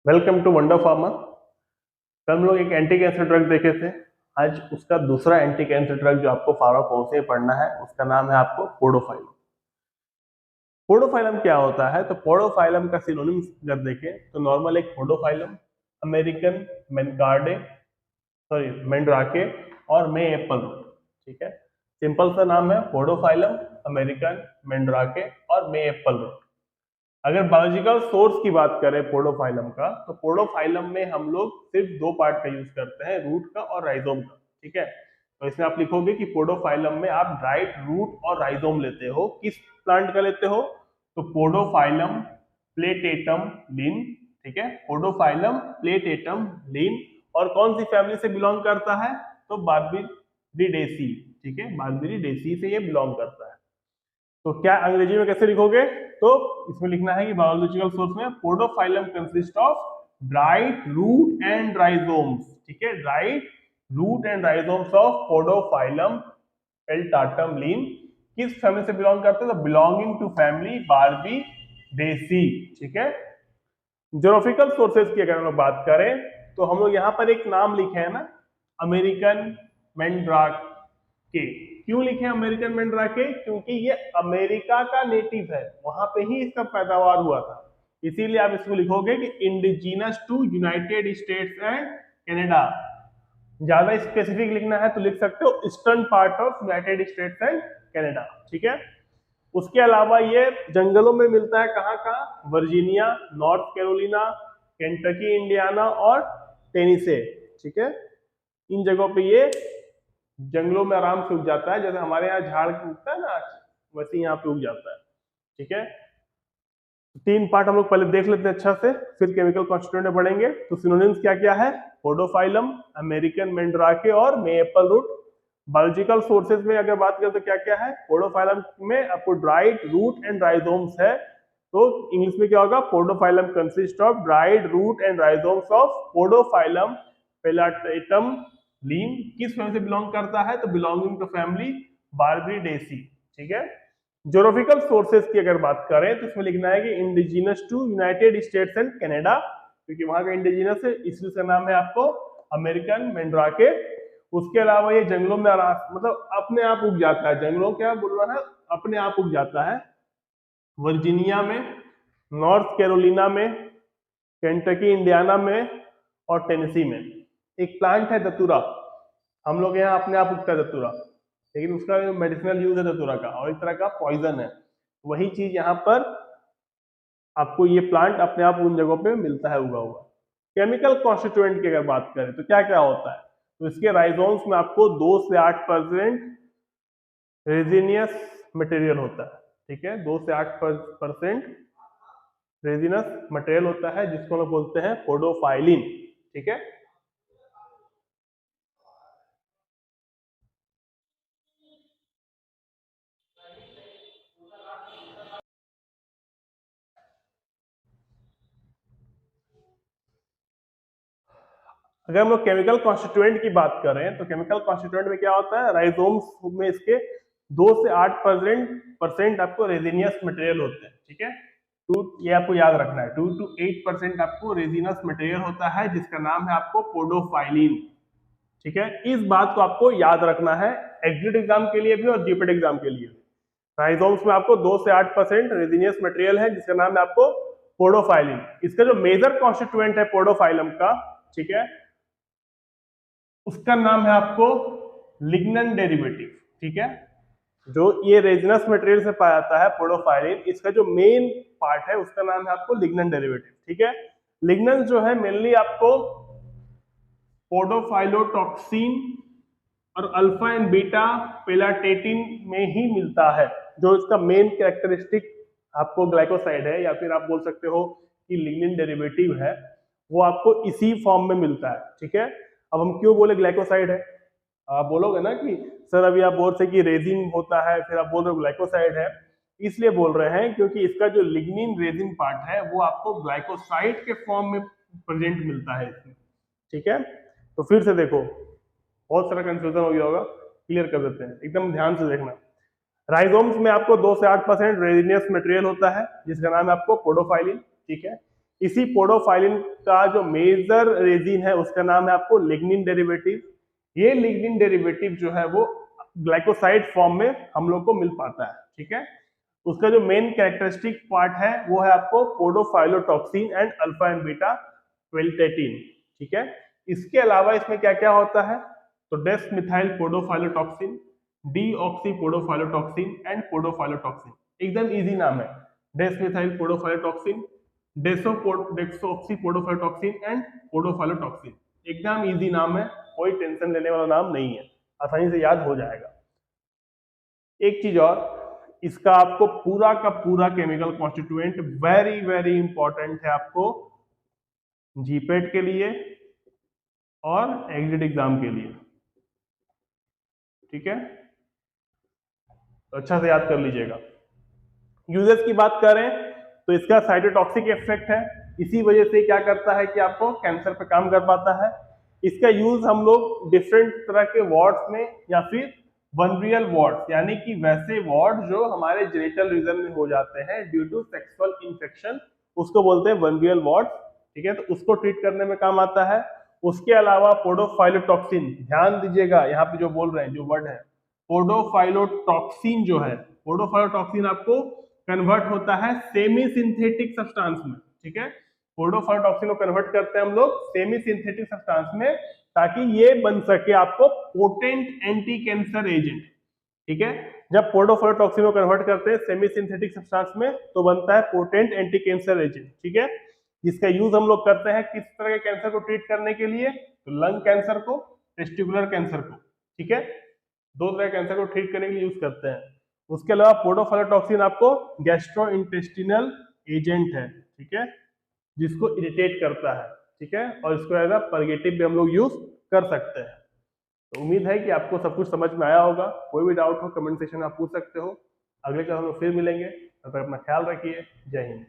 Welcome to wonder pharma. कल हम लोग एक एंटी कैंसर ड्रग देखे थे। आज उसका दूसरा एंटी कैंसर ड्रग जो आपको फार्माकोसे में पढ़ना है उसका नाम है आपको पोडोफाइलम। पोडोफाइलम क्या होता है? तो पोडोफाइलम का सिनोनिम अगर देखें तो नॉर्मल एक पोडोफाइलम, अमेरिकन मेनकार्डे, सॉरी मेंड्राके और मे एप्पल रूट। ठीक है, सिंपल सा नाम है पोडोफाइलम, अमेरिकन मेंड्राके और मे एप्पल रूट। अगर बायोलॉजिकल सोर्स की बात करें पोडोफाइलम का, तो पोडोफाइलम में हम लोग सिर्फ दो पार्ट का यूज करते हैं, रूट का और राइजोम का। ठीक है, तो इसमें आप लिखोगे कि पोडोफाइलम में आप ड्राइड रूट और राइजोम लेते हो। किस प्लांट का लेते हो? तो पोडोफाइलम प्लेटेटम लिन। ठीक है, पोडोफाइलम प्लेटेटम लिन। और कौन सी फैमिली से बिलोंग करता है? तो बार्बीरिडेसी। ठीक है, बार्बीरिडेसी से ये बिलोंग करता है। तो क्या अंग्रेजी में कैसे लिखोगे? तो इसमें लिखना है कि बायोलॉजिकल सोर्स में podophyllum consist of dried root and rhizomes. ठीक है, dried root and rhizomes of podophyllum peltatum Linn. किस फैमिली से बिलोंग करते हैं? तो बिलोंगिंग टू फैमिली बार्बीडेसी। ठीक है, ज्योग्राफिकल सोर्सेज की अगर हम लोग बात करें तो हम लोग यहाँ पर एक नाम लिखे हैं ना, अमेरिकन मेंड्राके। क्यों लिखे अमेरिकन मेंड्राके? क्योंकि ये अमेरिका का नेटिव है, वहां पे ही इसका पैदावार हुआ था। इसीलिए आप इसको लिखोगे कि indigenous to United States and Canada. ज्यादा स्पेसिफिक लिखना है तो लिख सकते हो eastern part of United States and Canada. ठीक है, उसके अलावा ये जंगलों में मिलता है। कहाँ कहाँ? Virginia, north Carolina, Kentucky, Indiana और टेनिसे। ठीक है, इन जगहों पे ये जंगलों में आराम से उग जाता है। जैसे हमारे यहाँ झाड़ उगता है ना, वैसे यहाँ पे उग जाता है। ठीक है, तीन पार्ट हम लोग पहले देख लेते हैं अच्छा से, फिर केमिकल कॉन्स्टिट्यूएंट में बढ़ेंगे। तो सिनोनिम्स क्या क्या है? पोडोफाइलम, अमेरिकन मेंड्राके और मे एप्पल रूट। बायोलॉजिकल सोर्सेज में अगर बात करें तो क्या क्या है? पोडोफाइलम में आपको ड्राइड रूट एंड राइजोम्स है। तो इंग्लिश में क्या होगा? Podophyllum consist of dried root and rhizomes of podophyllum peltatum Linn. किस फैमिली से बिलोंग करता है? तो बिलोंगिंग टू फैमिली बार्बीडेसी। ठीक है, ज्योग्राफिकल सोर्सेज की अगर बात करें तो इसमें लिखना है कि indigenous to United States and Canada, क्योंकि वहां का इंडिजिनस है इसलिए इसका नाम है आपको अमेरिकन मेंड्राके। उसके अलावा ये जंगलों में मतलब अपने आप उग जाता है। जंगलों क्या बोलना है? अपने आप उग जाता है। वर्जीनिया में, नॉर्थ कैरोलिना में, केंटकी इंडियाना में और टेनेसी में। एक प्लांट है दतुरा, हम लोग यहाँ अपने आप उगता है दतुरा, लेकिन उसका मेडिसिनल यूज है दतुरा का और एक तरह का पॉइजन है। वही चीज यहाँ पर आपको ये प्लांट अपने आप उन जगहों पे मिलता है उगा हुआ। केमिकल कॉन्स्टिट्यूएंट की अगर बात करें तो क्या क्या होता है? तो इसके राइजोम्स में आपको 2 से 8% रेजिनियस मटेरियल होता है। ठीक है, 2 से 8% रेजिनस मटेरियल होता है जिसको हम लोग बोलते हैं पोडोफाइलिन। ठीक है, अगर हम लोग केमिकल कॉन्स्टिट्यूएंट की बात करें तो केमिकल कॉन्स्टिट्यूएंट में क्या होता है? राइजोम्स में इसके 2 से 8% आपको रेजिनियस मटेरियल होते हैं। ठीक है, ये आपको याद रखना है, 2 to 8% आपको रेजिनस मटेरियल होता है जिसका नाम है आपको पोडोफाइलिन। ठीक है, इस बात को आपको याद रखना है एग्जिट एग्जाम के लिए भी और जीपीटी एग्जाम के लिए भी। राइजोम्स में आपको 2 से 8% रेजिनियस मटेरियल है जिसका नाम है आपको पोडोफाइलिन। इसका जो मेजर कॉन्स्टिट्यूएंट है पोडोफाइलम का, ठीक है, उसका नाम है आपको लिग्नन डेरिवेटिव। ठीक है, जो ये रेजिनस मटेरियल से पाया जाता है पोडोफाइलिन, इसका जो मेन पार्ट है उसका नाम है आपको लिग्नन डेरिवेटिव। ठीक है, लिग्नन जो है मेनली आपको पोडोफाइलोटॉक्सिन और अल्फा एंड बीटा पेलाटेटिन में ही मिलता है। जो इसका मेन कैरेक्टरिस्टिक आपको ग्लाइकोसाइड है या फिर आप बोल सकते हो कि लिग्निन डेरिवेटिव है, वो आपको इसी फॉर्म में मिलता है। ठीक है, अब हम क्यों बोले ग्लाइकोसाइड है? आप बोलोगे ना कि सर अभी आप बोल रहे कि रेजिन होता है, फिर आप बोल रहे हो ग्लाइकोसाइड है। इसलिए बोल रहे हैं क्योंकि इसका जो लिग्निन रेजिन पार्ट है वो आपको ग्लाइकोसाइड के फॉर्म में प्रेजेंट मिलता है इसमें। ठीक है, तो फिर से देखो, बहुत सारा कंफ्यूजन हो गया होगा, क्लियर कर देते हैं, एकदम ध्यान से देखना। राइजोम्स में आपको 2 से 8% रेजिनियस मटेरियल होता है जिसका नाम है आपको पोडोफाइलिन। ठीक है, इसी पोडोफाइलिन का जो मेजर रेजिन है उसका नाम है आपको लिग्निन डेरिवेटिव। ये लिग्निन डेरिवेटिव जो है वो ग्लाइकोसाइड फॉर्म में हम लोग को मिल पाता है, ठीक है। उसका जो मेन कैरेक्टरिस्टिक पार्ट है वो है आपको पोडोफाइलोटॉक्सिन एंड अल्फा एंड बीटा क्विल्टेटिन, ठीक है। इसके अलावा इसमें क्या क्या होता है, तो डेस मिथाइल पोडोफाइलोटॉक्सिन, डीऑक्सी पोडोफाइलोटॉक्सिन एंड पोडोफाइलोटॉक्सिन। एकदम इजी नाम है, डेस मिथाइल पोडोफाइलोटॉक्सिन, डेक्सोऑक्सी पोडोफाइलोटॉक्सिन एंड पोडोफाइलोटॉक्सिन। एकदम इजी नाम है, कोई टेंशन लेने वाला नाम नहीं है, आसानी से याद हो जाएगा। एक चीज और, इसका आपको पूरा का पूरा chemical constituent very very important है आपको जीपेट के लिए और एग्जिट एग्जाम के लिए, ठीक है। तो अच्छा से याद कर लीजिएगा। यूजेस की बात करें तो इसका साइटोटॉक्सिक इफेक्ट है, इसी वजह से क्या करता है कि आपको कैंसर पे काम कर पाता है। इसका यूज हम लोग डिफरेंट तरह के वार्ड्स में या फिर वनरियल वार्ड्स, यानी कि वैसे वार्ड जो हमारे जेनिटल रीजन में हो जाते हैं ड्यू टू सेक्सुअल इंफेक्शन, उसको बोलते हैं वनरियल वार्ड, ठीक है। तो उसको ट्रीट करने में काम आता है। उसके अलावा पोडोफाइलोटॉक्सिन, ध्यान दीजिएगा यहाँ पे जो बोल रहे हैं, जो वर्ड है पोडोफाइलोटॉक्सिन जो है, पोडोफाइलोटॉक्सिन आपको कन्वर्ट होता है सेमी सिंथेटिक सब्सटेंस में, ठीक है। पोडोफाइलोटॉक्सिन को कन्वर्ट करते हैं हम लोग सेमी सिंथेटिक सब्सटेंस में, ताकि ये बन सके आपको पोटेंट एंटी कैंसर एजेंट, ठीक है। जब पोडोफाइलोटॉक्सिन को कन्वर्ट करते हैं सेमी सिंथेटिक सब्सटेंस में तो बनता है पोटेंट एंटी कैंसर एजेंट, ठीक है। जिसका यूज हम लोग करते हैं किस तरह के कैंसर को ट्रीट करने के लिए, तो लंग कैंसर को, टेस्टिकुलर कैंसर को, ठीक है। दो तरह के कैंसर को ट्रीट करने के लिए यूज करते हैं। उसके अलावा पोडोफाइलोटॉक्सिन आपको गैस्ट्रोइंटेस्टिनल एजेंट है, ठीक है, जिसको इरिटेट करता है, ठीक है। और इसको एज अ पर्गेटिव भी हम लोग यूज कर सकते हैं। तो उम्मीद है कि आपको सब कुछ समझ में आया होगा। कोई भी डाउट हो कमेंट सेक्शन में आप पूछ सकते हो। अगले क्लास में फिर मिलेंगे, तब तक अपना ख्याल रखिए। जय हिंद।